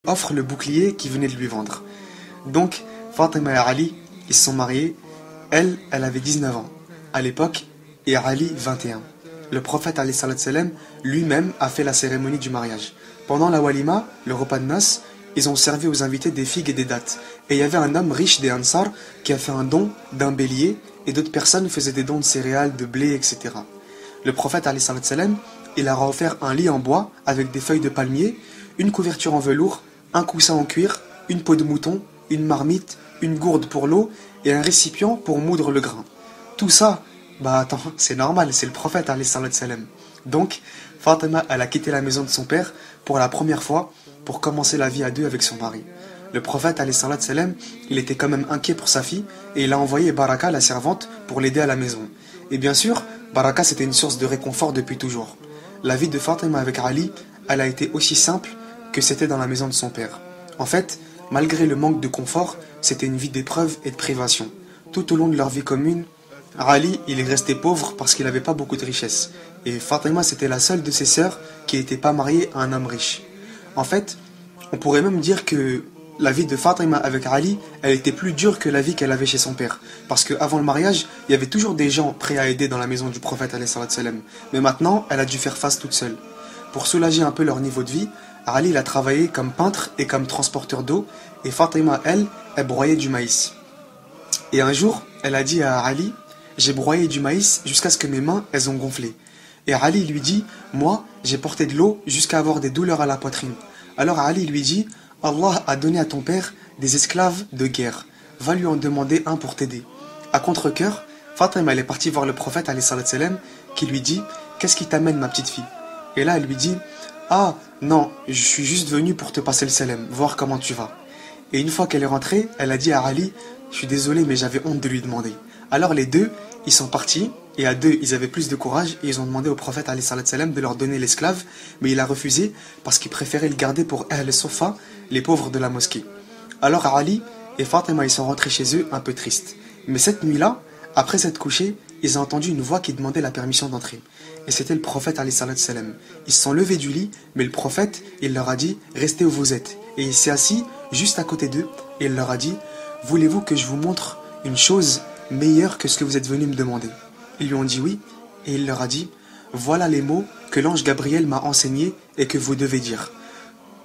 offre le bouclier qu'il venait de lui vendre. Donc, Fatima et Ali, ils se sont mariés. Elle avait 19 ans à l'époque et Ali 21. Le prophète alayhi salat salam lui-même a fait la cérémonie du mariage. Pendant la walima, le repas de noces, ils ont servi aux invités des figues et des dattes. Et il y avait un homme riche des Ansar qui a fait un don d'un bélier et d'autres personnes faisaient des dons de céréales, de blé, etc. Le prophète alayhi salat salam, il leur a offert un lit en bois avec des feuilles de palmier, une couverture en velours, un coussin en cuir, une peau de mouton, une marmite, une gourde pour l'eau et un récipient pour moudre le grain. Tout ça, attends, c'est normal, c'est le prophète alayhi salam. Donc, Fatima, elle a quitté la maison de son père pour la première fois pour commencer la vie à deux avec son mari. Le prophète alayhi salam, il était quand même inquiet pour sa fille et il a envoyé Baraka, la servante, pour l'aider à la maison. Et bien sûr, Baraka c'était une source de réconfort depuis toujours. La vie de Fatima avec Ali, elle a été aussi simple que c'était dans la maison de son père. En fait, malgré le manque de confort, c'était une vie d'épreuve et de privation. Tout au long de leur vie commune, Ali, il est resté pauvre parce qu'il n'avait pas beaucoup de richesses. Et Fatima, c'était la seule de ses sœurs qui n'était pas mariée à un homme riche. En fait, on pourrait même dire que la vie de Fatima avec Ali, elle était plus dure que la vie qu'elle avait chez son père. Parce qu'avant le mariage, il y avait toujours des gens prêts à aider dans la maison du prophète alayhi salam. Mais maintenant, elle a dû faire face toute seule. Pour soulager un peu leur niveau de vie, Ali il a travaillé comme peintre et comme transporteur d'eau, et Fatima, elle broyait du maïs. Et un jour, elle a dit à Ali, j'ai broyé du maïs jusqu'à ce que mes mains, elles ont gonflé. Et Ali lui dit, moi, j'ai porté de l'eau jusqu'à avoir des douleurs à la poitrine. Alors Ali lui dit, Allah a donné à ton père des esclaves de guerre. Va lui en demander un pour t'aider. À contre-cœur, Fatima elle est partie voir le prophète alayhi salam qui lui dit, qu'est-ce qui t'amène ma petite fille? Et là elle lui dit, ah non, je suis juste venue pour te passer le salam, voir comment tu vas. Et une fois qu'elle est rentrée, elle a dit à Ali, je suis désolé mais j'avais honte de lui demander. Alors les deux, ils sont partis, et à deux, ils avaient plus de courage, et ils ont demandé au prophète alayhi salam de leur donner l'esclave, mais il a refusé parce qu'il préférait le garder pour Ahl Sofa, les pauvres de la mosquée. Alors Ali et Fatima, ils sont rentrés chez eux un peu tristes. Mais cette nuit-là, après s'être couchés, ils ont entendu une voix qui demandait la permission d'entrer. Et c'était le prophète alayhi salam. Ils se sont levés du lit, mais le prophète, il leur a dit, restez où vous êtes. Et il s'est assis juste à côté d'eux, et il leur a dit, voulez-vous que je vous montre une chose meilleure que ce que vous êtes venus me demander? Ils lui ont dit oui, et il leur a dit, voilà les mots que l'ange Gabriel m'a enseignés et que vous devez dire.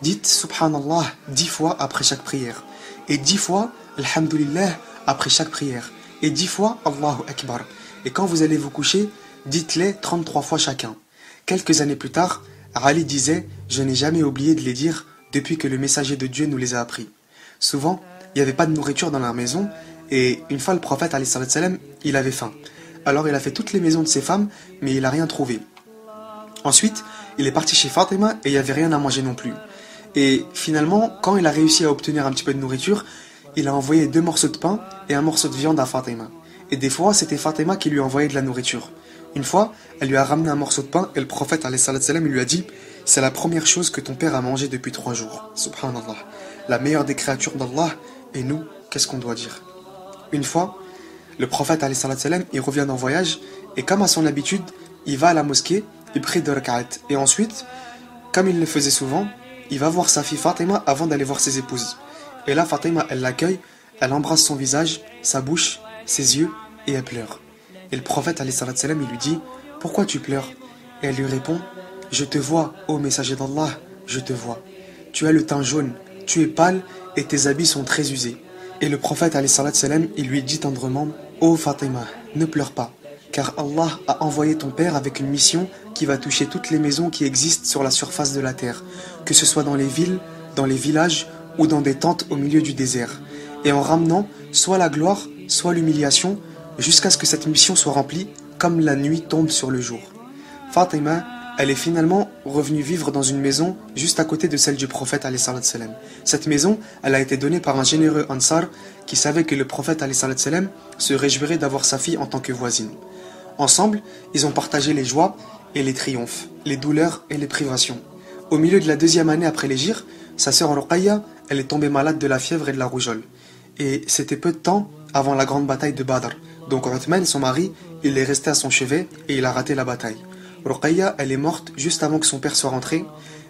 Dites Subhanallah 10 fois après chaque prière, et 10 fois Alhamdulillah après chaque prière, et 10 fois Allahu Akbar. Et quand vous allez vous coucher, dites-les 33 fois chacun. Quelques années plus tard, Ali disait, je n'ai jamais oublié de les dire depuis que le messager de Dieu nous les a appris. Souvent, il n'y avait pas de nourriture dans leur maison, et une fois le prophète alayhi salam, il avait faim. Alors il a fait toutes les maisons de ses femmes, mais il n'a rien trouvé. Ensuite, il est parti chez Fatima et il n'y avait rien à manger non plus. Et finalement, quand il a réussi à obtenir un petit peu de nourriture, il a envoyé 2 morceaux de pain et un morceau de viande à Fatima. Et des fois, c'était Fatima qui lui envoyait de la nourriture. Une fois, elle lui a ramené un morceau de pain et le prophète alayhi salam, il lui a dit, c'est la première chose que ton père a mangé depuis 3 jours. Subhanallah. La meilleure des créatures d'Allah, et nous, qu'est-ce qu'on doit dire? Une fois, le prophète alayhi salam, il revient d'un voyage et comme à son habitude, il va à la mosquée, il prie 2 rak'at. Et ensuite, comme il le faisait souvent, il va voir sa fille Fatima avant d'aller voir ses épouses. Et là, Fatima, elle l'accueille, elle embrasse son visage, sa bouche, ses yeux et elle pleure. Et le prophète alayhi salam, il lui dit, pourquoi tu pleures? Et elle lui répond, je te vois, ô messager d'Allah, je te vois. Tu as le teint jaune, tu es pâle et tes habits sont très usés. Et le prophète alayhi salam, il lui dit tendrement, ô Fatima, ne pleure pas, car Allah a envoyé ton père avec une mission qui va toucher toutes les maisons qui existent sur la surface de la terre, que ce soit dans les villes, dans les villages ou dans des tentes au milieu du désert, et en ramenant soit la gloire, soit l'humiliation, jusqu'à ce que cette mission soit remplie comme la nuit tombe sur le jour. Fatima, elle est finalement revenue vivre dans une maison juste à côté de celle du prophète alayhi salam. Cette maison, elle a été donnée par un généreux Ansar qui savait que le prophète alayhi salam se réjouirait d'avoir sa fille en tant que voisine. Ensemble, ils ont partagé les joies et les triomphes, les douleurs et les privations. Au milieu de la 2e année après l'hégire, sa sœur Ruqayya, elle est tombée malade de la fièvre et de la rougeole. Et c'était peu de temps avant la grande bataille de Badr. Donc Uthman, son mari, il est resté à son chevet et il a raté la bataille. Ruqayya, elle est morte juste avant que son père soit rentré,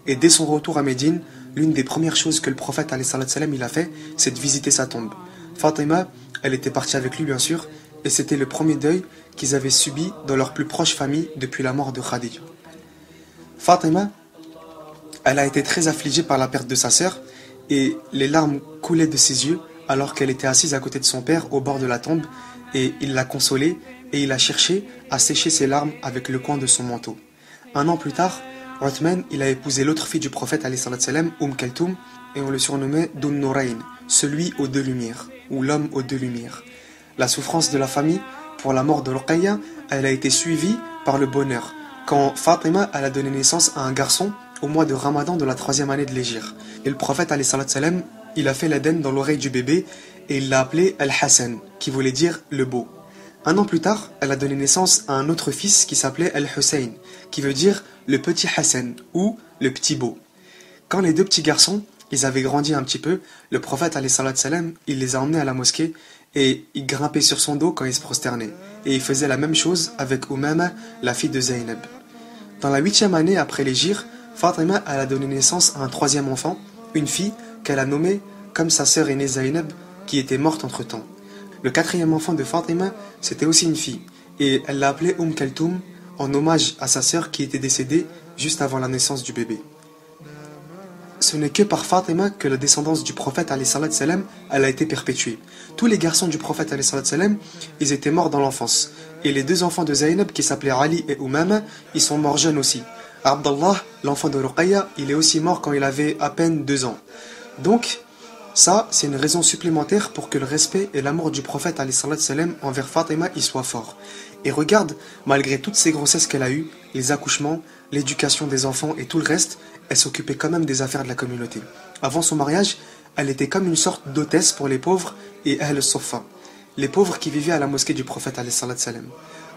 et dès son retour à Médine, l'une des premières choses que le prophète alayhi salam il a fait, c'est de visiter sa tombe. Fatima, elle était partie avec lui bien sûr, et c'était le premier deuil qu'ils avaient subi dans leur plus proche famille depuis la mort de Khadija. Fatima, elle a été très affligée par la perte de sa sœur, et les larmes coulaient de ses yeux alors qu'elle était assise à côté de son père au bord de la tombe, et il l'a consolée et il a cherché à sécher ses larmes avec le coin de son manteau. Un an plus tard, Uthman, il a épousé l'autre fille du prophète alayhi salam, Kaltoum, et on le surnommait Dun Nourayn, celui aux deux lumières, ou l'homme aux deux lumières. La souffrance de la famille pour la mort de Ruqayya, elle a été suivie par le bonheur, quand Fatima elle a donné naissance à un garçon au mois de Ramadan de la 3e année de l'Hégire. Et le prophète alayhi salam, il a fait l'Aden dans l'oreille du bébé et il l'a appelé Al-Hassan, qui voulait dire le beau. Un an plus tard, elle a donné naissance à un autre fils qui s'appelait Al-Hussein, qui veut dire le petit Hassan ou le petit beau. Quand les deux petits garçons, ils avaient grandi un petit peu, le prophète alayhi salam, il les a emmenés à la mosquée et il grimpait sur son dos quand il se prosternait. Et il faisait la même chose avec Umama, la fille de Zaynab. Dans la 8e année après l'Hégire, Fatima elle a donné naissance à un 3e enfant, une fille qu'elle a nommée comme sa sœur aînée Zaynab, qui était morte entre-temps. Le 4e enfant de Fatima, c'était aussi une fille, et elle l'a appelée Kaltoum en hommage à sa sœur qui était décédée juste avant la naissance du bébé. Ce n'est que par Fatima que la descendance du prophète alayhi salam, elle a été perpétuée. Tous les garçons du prophète alayhi salam, ils étaient morts dans l'enfance. Et les deux enfants de Zaynab qui s'appelaient Ali et Umama, ils sont morts jeunes aussi. Abdallah, l'enfant de Ruqayya, il est aussi mort quand il avait à peine 2 ans. Donc, ça, c'est une raison supplémentaire pour que le respect et l'amour du prophète alayhi salam envers Fatima y soient forts. Et regarde, malgré toutes ces grossesses qu'elle a eues, les accouchements, l'éducation des enfants et tout le reste, elle s'occupait quand même des affaires de la communauté. Avant son mariage, elle était comme une sorte d'hôtesse pour les pauvres et Ahl al-Suffa, les pauvres qui vivaient à la mosquée du prophète alayhi salam.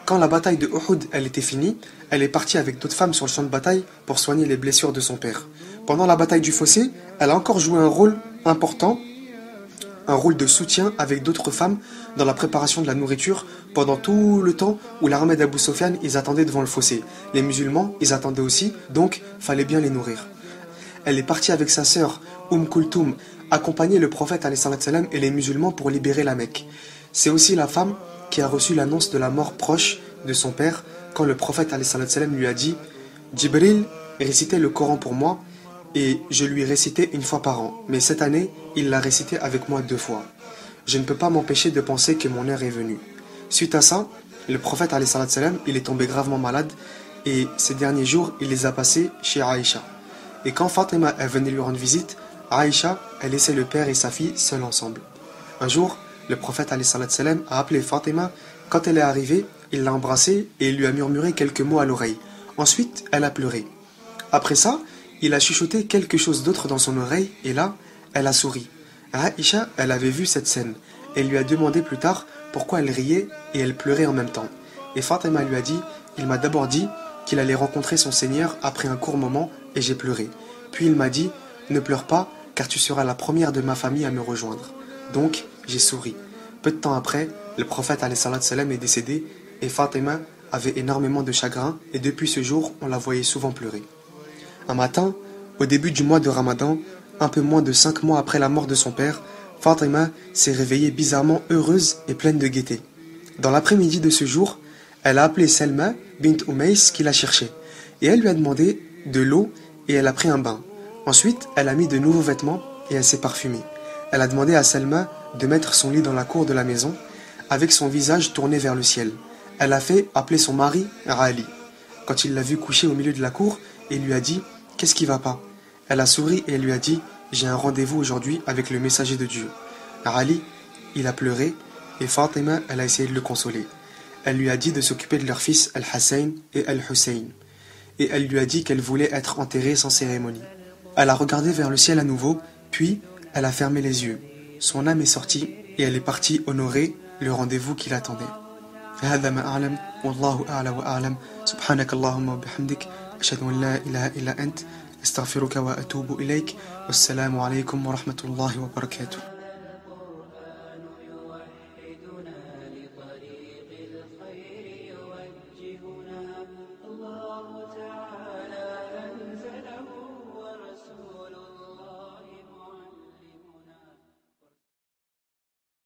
Quand la bataille de Uhud elle était finie, elle est partie avec d'autres femmes sur le champ de bataille pour soigner les blessures de son père. Pendant la bataille du fossé, elle a encore joué un rôle important, un rôle de soutien avec d'autres femmes dans la préparation de la nourriture pendant tout le temps où l'armée d'Abu Sufyan ils attendaient devant le fossé. Les musulmans ils attendaient aussi, donc fallait bien les nourrir. Elle est partie avec sa sœur Kulthum accompagner le prophète alayhi salam et les musulmans pour libérer la Mecque. C'est aussi la femme qui a reçu l'annonce de la mort proche de son père quand le prophète alayhi salam lui a dit « Jibril récitait le Coran pour moi et je lui récitais une fois par an, mais cette année, il l'a récité avec moi 2 fois. Je ne peux pas m'empêcher de penser que mon heure est venue. » Suite à ça, le prophète alayhi salam, il est tombé gravement malade et ces derniers jours, il les a passés chez Aïcha. Et quand Fatima est venue lui rendre visite, Aïcha, elle laissait le père et sa fille seuls ensemble. Un jour, le prophète alayhi salam a appelé Fatima. Quand elle est arrivée, il l'a embrassée et il lui a murmuré quelques mots à l'oreille. Ensuite, elle a pleuré. Après ça, il a chuchoté quelque chose d'autre dans son oreille et là, elle a souri. Aïcha, elle avait vu cette scène. Elle lui a demandé plus tard pourquoi elle riait et elle pleurait en même temps. Et Fatima lui a dit, il m'a d'abord dit qu'il allait rencontrer son Seigneur après un court moment et j'ai pleuré. Puis il m'a dit, ne pleure pas car tu seras la première de ma famille à me rejoindre. Donc, j'ai souri. Peu de temps après, le prophète alayhi salam est décédé et Fatima avait énormément de chagrin et depuis ce jour, on la voyait souvent pleurer. Un matin, au début du mois de Ramadan, un peu moins de 5 mois après la mort de son père, Fatima s'est réveillée bizarrement heureuse et pleine de gaieté. Dans l'après-midi de ce jour, elle a appelé Selma bint Umays qui la cherchait et elle lui a demandé de l'eau et elle a pris un bain. Ensuite, elle a mis de nouveaux vêtements et elle s'est parfumée. Elle a demandé à Selma de mettre son lit dans la cour de la maison avec son visage tourné vers le ciel. Elle a fait appeler son mari Ali. Quand il l'a vu couché au milieu de la cour, il lui a dit « Qu'est-ce qui va pas ?» Elle a souri et elle lui a dit « J'ai un rendez-vous aujourd'hui avec le messager de Dieu. » Ali, il a pleuré et Fatima, elle a essayé de le consoler. Elle lui a dit de s'occuper de leurs fils Al-Hassan et Al-Hussein. Et elle lui a dit qu'elle voulait être enterrée sans cérémonie. Elle a regardé vers le ciel à nouveau, puis elle a fermé les yeux. Son âme est sortie et elle est partie honorer le rendez-vous qui l'attendait. هذا ما أعلم والله أعلى وأعلم سبحانك اللهم وبحمدك أشهد أن لا إله إلا أنت أستغفرك وأتوب إليك والسلام عليكم ورحمة الله وبركاته